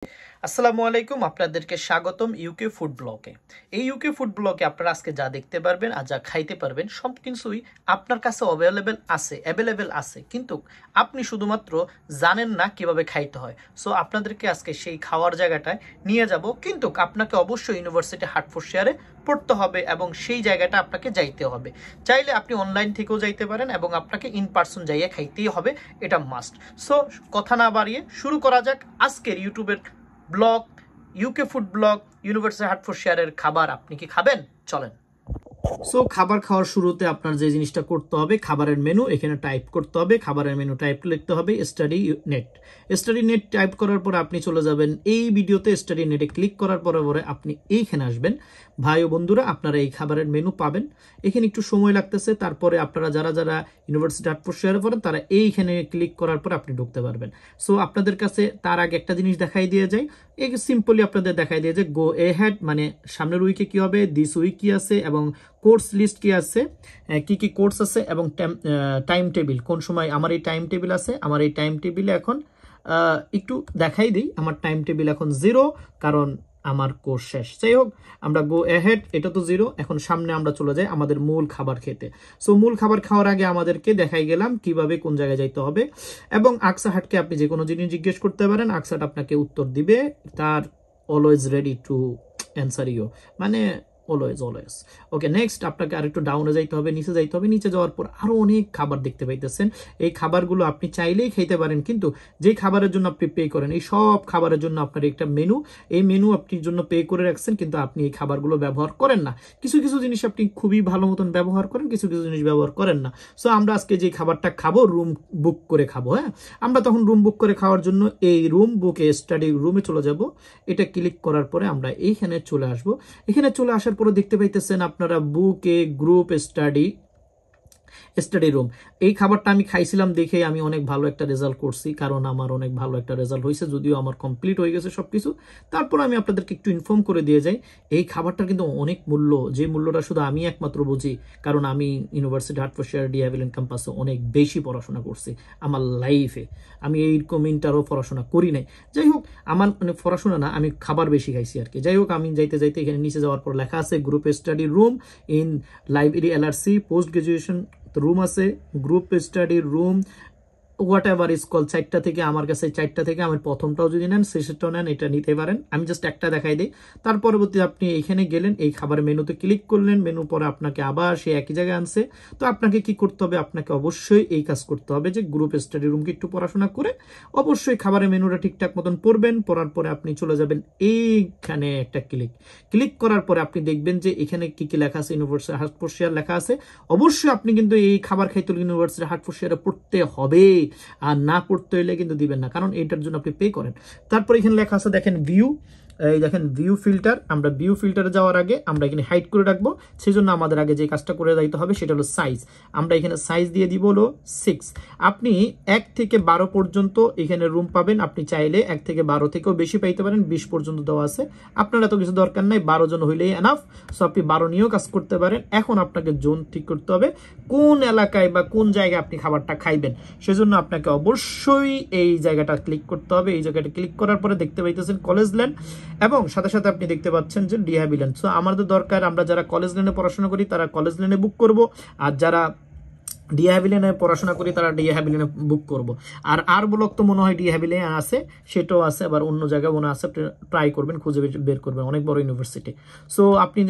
আসসালামু আলাইকুম, আপনাদেরকে স্বাগতম ইউকে ফুড ব্লগে। এই ইউকে ফুড ব্লগে আপনারা আজকে যা দেখতে পারবেন আর যা খাইতে পারবেন সব কিছুই আপনার কাছে অ্যাভেলেবেল আছে, কিন্তু আপনি শুধুমাত্র জানেন না কিভাবে খাইতে হয়। সো আপনাদেরকে আজকে সেই খাওয়ার জায়গাটায় নিয়ে যাব, কিন্তু আপনাকে অবশ্যই ইউনিভার্সিটি হাটফোর্শিয়ারে পড়তে হবে এবং সেই জায়গাটা আপনাকে যাইতে হবে। চাইলে আপনি অনলাইন থেকেও যাইতে পারেন এবং আপনাকে ইন পার্সন যাইয়ে খাইতেই হবে, এটা মাস্ট। সো কথা না বাড়িয়ে শুরু করা যাক আজকের ইউটিউবের blog, UK food blog. University হাটফোর্শিয়ারের খাবার আপনি কি খাবেন? চলেন। সো খাবার খাওয়ার শুরুতে আপনার যে জিনিসটা করতে হবে, খাবারের মেনু এখানে টাইপ করতে হবে। খাবারের মেনু টাইপ লিখতে হবে স্টাডি নেট টাইপ করার পরে আপনি চলে যাবেন এই ভিডিওতে। স্টাডি নেটে ক্লিক করার পরে আপনি এইখানে আসবেন। ভাই ও বন্ধুরা, আপনারা এই খাবারের মেনু পাবেন। এখানে একটু সময় লাগতেছে, তারপরে আপনারা যারা যারা ইউনিভার্সিটি হাটফোর্শিয়ারে পড়েন তারা এইখানে ক্লিক করার পর আপনি ঢুকতে পারবেন। সো আপনাদের কাছে তার আগে একটা জিনিস দেখাই দিয়ে যায়, এই সিম্পলি আপনাদের দেখাই দিয়ে যে গো এ হেড, মানে সামনের উইকে কি হবে, দিস উইক কি আছে এবং কোর্স লিস্ট কি আছে, কি কি কোর্স আছে এবং টাইম টেবিল কোন সময়। আমার এই টাইম টেবিল আছে, আমার এই টাইম টেবিলে এখন একটু দেখাই দিই। আমার টাইম টেবিল এখন 0, কারণ আমার কোর্স শেষ। যাই হোক, আমরা গো এহেড, এটা তো 0। এখন সামনে আমরা চলে যাই আমাদের মূল খাবার খেতে। সো মূল খাবার খাওয়ার আগে আমাদেরকে দেখাই গেলাম কিভাবে কোন জায়গায় যাইতে হবে, এবং আকসা হাটকে আপনি যে কোনো জিনিস জিজ্ঞেস করতে পারেন, আকসাট আপনাকে উত্তর দিবে। তার always ready to answer you, মানে অলওয়েজ। ওকে, নেক্সট আপনাকে আরেকটু ডাউনে যাইতে হবে, নিচে যাইতে হবে। নিচে যাওয়ার পর আরো অনেক খাবার দেখতে পাইতেছেন। এই খাবারগুলো আপনি চাইলেই খেতে পারেন, কিন্তু যে খাবারের জন্য আপনি পে করেন, এই সব খাবারের জন্য আপনার একটা মেনু, এই মেনু আপনার জন্য পে করে রাখছেন, কিন্তু আপনি এই খাবারগুলো ব্যবহার করেন না। কিছু কিছু জিনিস আপনি খুবই ভালো মতন ব্যবহার করেন, কিছু কিছু জিনিস ব্যবহার করেন না। সো আমরা আজকে যে খাবারটা খাবো, রুম বুক করে খাবো। হ্যাঁ, আমরা তখন রুম বুক করে খাওয়ার জন্য এই রুম বুকে স্টাডি রুমে চলে যাব। এটা ক্লিক করার পরে আমরা এইখানে চলে আসব। এখানে চলে আসার পরে দেখতে পাইতেছেন আপনারা বুকে গ্রুপ স্টাডি রুম। এই খাবারটা আমি খাইছিলাম দেখে আমি অনেক ভালো একটা রেজাল্ট করছি, কারণ আমার অনেক ভালো একটা রেজাল্ট হয়েছে, যদিও আমার কমপ্লিট হয়ে গেছে সবকিছু। তারপর আমি আপনাদেরকে একটু ইনফর্ম করে দিয়ে যাই, এই খাবারটার কিন্তু অনেক মূল্য, যে মূল্যটা শুধু আমি একমাত্র বুঝি, কারণ আমি ইউনিভার্সিটি হাটফোর্শিয়ার ডি হ্যাভিল্যান্ড ক্যাম্পাসে অনেক বেশি পড়াশোনা করছি আমার লাইফে। আমি এইরকম ইন্টারও পড়াশোনা করি নাই। যাই হোক, আমার মানে পড়াশোনা না, আমি খাবার বেশি খাইছি আর কি। যাই হোক, আমি যাইতে যাইতে এখানে নিচে যাওয়ার পর লেখা আছে group study room in library LRC, post graduation room আছে, group study room whatever is call. 4টা থেকে আমার কাছে 4টা থেকে আমার প্রথমটাও যদি নেন, শেষেরটাও নেন, এটা নিতে পারেন। আমি জাস্ট একটা দেখাই দিই। তার পরবর্তী আপনি এইখানে গেলেন, এই খাবারের মেনুতে ক্লিক করলেন, মেনু পরে আপনাকে আবার সে একই জায়গায় আনছে। তো আপনাকে কি করতে হবে, আপনাকে অবশ্যই এই কাজ করতে হবে যে গ্রুপ স্টাডি রুমকে একটু পড়াশোনা করে অবশ্যই খাবারের মেনুটা ঠিকঠাক মতন পড়বেন। পড়ার পরে আপনি চলে যাবেন এইখানে একটা ক্লিক করার পরে আপনি দেখবেন যে এখানে কি কি লেখা আছে, ইউনিভার্সিটি হাটফোর্শিয়ার লেখা আছে। অবশ্যই আপনি কিন্তু এই খাবার খাইতে ইউনিভার্সিটি হাটফোর্শিয়ারে পড়তে হবে, আর না পড়তে হইলে কিন্তু দিবেন না, কারণ এটার জন্য আপনি পে করেন। তারপর এখানে লেখা আছে দেখেন ভিউ, এই দেখেন ভিউ ফিল্টার। আমরা ভিউ ফিল্টারে যাওয়ার আগে আমরা এখানে হাইড করে রাখবো, সেই জন্য আমাদের আগে যে কাজটা করে যাইতে হবে সেটা হলো সাইজ। আমরা এখানে সাইজ দিয়ে দিব হলো 6। আপনি 1 থেকে 12 পর্যন্ত এখানে রুম পাবেন। আপনি চাইলে 1 থেকে 12 থেকেও বেশি পাইতে পারেন, 20 পর্যন্ত দেওয়া আছে। আপনার এত কিছু দরকার নাই, 12 জন হইলেই এনাফ। সো আপনি 12 নিয়েও কাজ করতে পারেন। এখন আপনাকে জোন ঠিক করতে হবে, কোন এলাকায় বা কোন জায়গায় আপনি খাবারটা খাইবেন। সেজন্য আপনাকে অবশ্যই এই জায়গাটা ক্লিক করতে হবে। এই জায়গাটা ক্লিক করার পরে দেখতে পাইতেছেন কলেজ ল্যান্ড, এবং সাথে সাথে আপনি দেখতে পাচ্ছেন যে ডি হ্যাভিল্যান্ড। সো আমাদের দরকার, আমরা যারা কলেজ ল্যান্ডে পড়াশোনা করি তারা কলেজ ল্যান্ডে বুক করব, আর যারা ডি হ্যাভিল্যান্ডে পড়াশোনা করি তারা ডি হ্যাভিল্যান্ডে বুক করব। আর ব্লক তো মনে হয় ডি হ্যাভিল্যান্ড আছে, সেটাও আছে, আবার অন্য জায়গায় মনে আছে। ট্রাই করবেন, খুঁজে বের করবেন, অনেক বড় ইউনিভার্সিটি। সো আপনি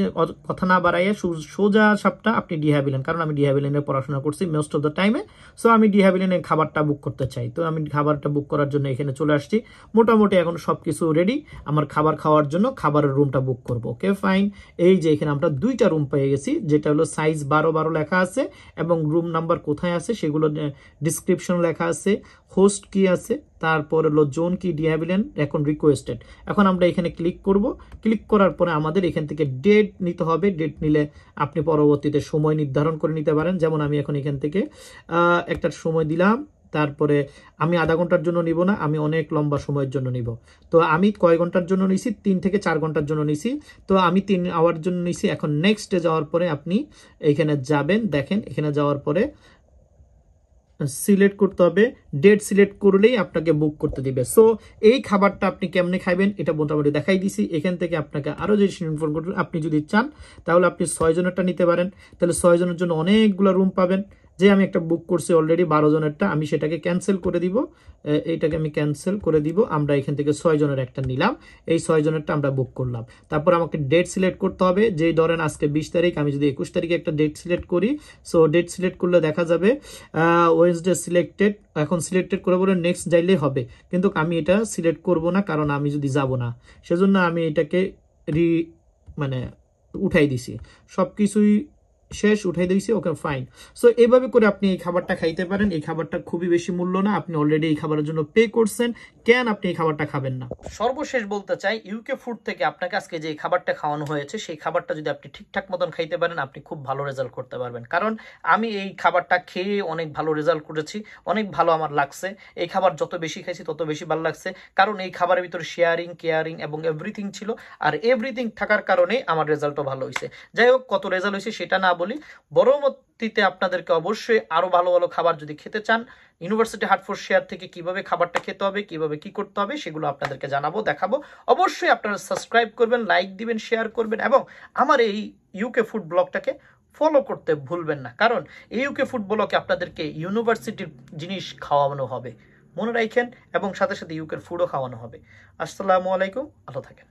কথা না বাড়াইয়ে সোজা সাপটা আপনি ডি হ্যাভিল্যান্ড, কারণ আমি ডি হ্যাভিল্যান্ডে পড়াশোনা করছি মোস্ট অফ দ্য টাইমে। সো আমি ডি হ্যাভিল্যান্ডে খাবারটা বুক করতে চাই, তো আমি খাবারটা বুক করার জন্য এখানে চলে আসছি। মোটামুটি এখন সবকিছু রেডি আমার খাবার খাওয়ার জন্য, খাবারের রুমটা বুক করব। ওকে ফাইন, এই যে এখানে আমরা 2টা রুম পেয়ে গেছি, যেটা হলো সাইজ 12 লেখা আছে, এবং রুম নাম্বার কোথায় আছে সেগুলো ডিসক্রিপশন লেখা আছে, হোস্ট কি আছে, তারপর হলো জোন কি, ডি হ্যাভিল্যান্ড, এখন রিকোয়েস্টেড। এখন আমরা এখানে ক্লিক করব। ক্লিক করার পরে আমাদের এখান থেকে ডেট নিতে হবে। ডেট নিলে আপনি পরবর্তীতে সময় নির্ধারণ করে নিতে পারেন। যেমন আমি এখন এখান থেকে একটা সময় দিলাম, তারপরে আমি আধা ঘন্টার জন্য নিব না, আমি অনেক লম্বা সময়ের জন্য নিব। তো আমি কয় ঘন্টার জন্য নিছি, 3 থেকে 4 ঘন্টার জন্য নিছি। তো আমি 3 আওয়ার জন্য নিছি। এখন নেক্সটে যাওয়ার পরে আপনি এখানে যাবেন, দেখেন এখানে যাওয়ার পরে সিলেক্ট করতে হবে, ডেট সিলেক্ট করলেই আপনাকে বুক করতে দিবে। সো এই খাবারটা আপনি কেমনে খাইবেন এটা মোটামুটি দেখাই দিছি। এখান থেকে আপনাকে আরো যে ইনফর্ম করবেন, আপনি যদি চান তাহলে আপনি 6 জনেরটা নিতে পারেন, তাহলে 6 জনের জন্য অনেকগুলো রুম পাবেন। যে আমি একটা বুক করছি অলরেডি 12 জনেরটা, আমি সেটাকে ক্যান্সেল করে দিব, এইটাকে আমি ক্যান্সেল করে দিব। আমরা এখান থেকে 6 জনের একটা নিলাম, এই 6 জনেরটা আমরা বুক করলাম। তারপর আমাকে ডেট সিলেক্ট করতে হবে, যেই ধরেন আজকে 20 তারিখ, আমি যদি 21 তারিখে একটা ডেট সিলেক্ট করি, সো ডেট সিলেক্ট করলে দেখা যাবে ওয়েডনেসডে সিলেক্টেড। এখন সিলেক্টেড করে বলে নেক্সট যাইলেই হবে, কিন্তু আমি এটা সিলেক্ট করব না, কারণ আমি যদি যাব না, সেজন্য আমি এটাকে মানে উঠাই দিছি, সবকিছুই শেষ, উঠাই দিয়েছি। ওকে, ফাইন। সো এইভাবে করে আপনি এই খাবারটা খাইতে পারেন। এই খাবারটা খুবই বেশি মূল্য না, আপনি অলরেডি এই খাবারের জন্য পে করছেন, কেন আপনি এই খাবারটা খাবেন না? সর্বশেষ বলতে চাই, ইউকে ফুড থেকে আপনাকে আজকে যে খাবারটা খাওয়ানো হয়েছে, সেই খাবারটা যদি আপনি ঠিকঠাক মতন খাইতে পারেন, আপনি খুব ভালো রেজাল্ট করতে পারবেন। কারণ আমি এই খাবারটা খেয়ে অনেক ভালো রেজাল্ট করেছি, অনেক ভালো আমার লাগছে। এই খাবার যত বেশি খাইছি তত বেশি ভালো লাগছে, কারণ এই খাবারের ভিতরে শেয়ারিং, কেয়ারিং এবং এভরিথিং ছিল। আর এভরিথিং থাকার কারণে আমার রেজাল্টও ভালো হয়েছে। যাই হোক, কত রেজাল্ট হয়েছে সেটা না বলি, পরবর্তীতে আপনাদেরকে অবশ্যই আরো ভালো ভালো খাবার যদি খেতে চান, ইউনিভার্সিটি হার্টফোর্ড শেয়ার থেকে কিভাবে খাবারটা খেতে হবে, কিভাবে কি করতে হবে, সেগুলো আপনাদেরকে জানাবো, দেখাবো। অবশ্যই আপনারা সাবস্ক্রাইব করবেন, লাইক দিবেন, শেয়ার করবেন এবং আমার এই ইউকে ফুড ব্লগটাকে ফলো করতে ভুলবেন না, কারণ এই ইউকে ফুড ব্লগে আপনাদেরকে ইউনিভার্সিটির জিনিস খাওয়ানো হবে, মনে রাখেন, এবং সাথে সাথে ইউকের ফুডও খাওয়ানো হবে। আসসালামু আলাইকুম, ভালো থাকেন।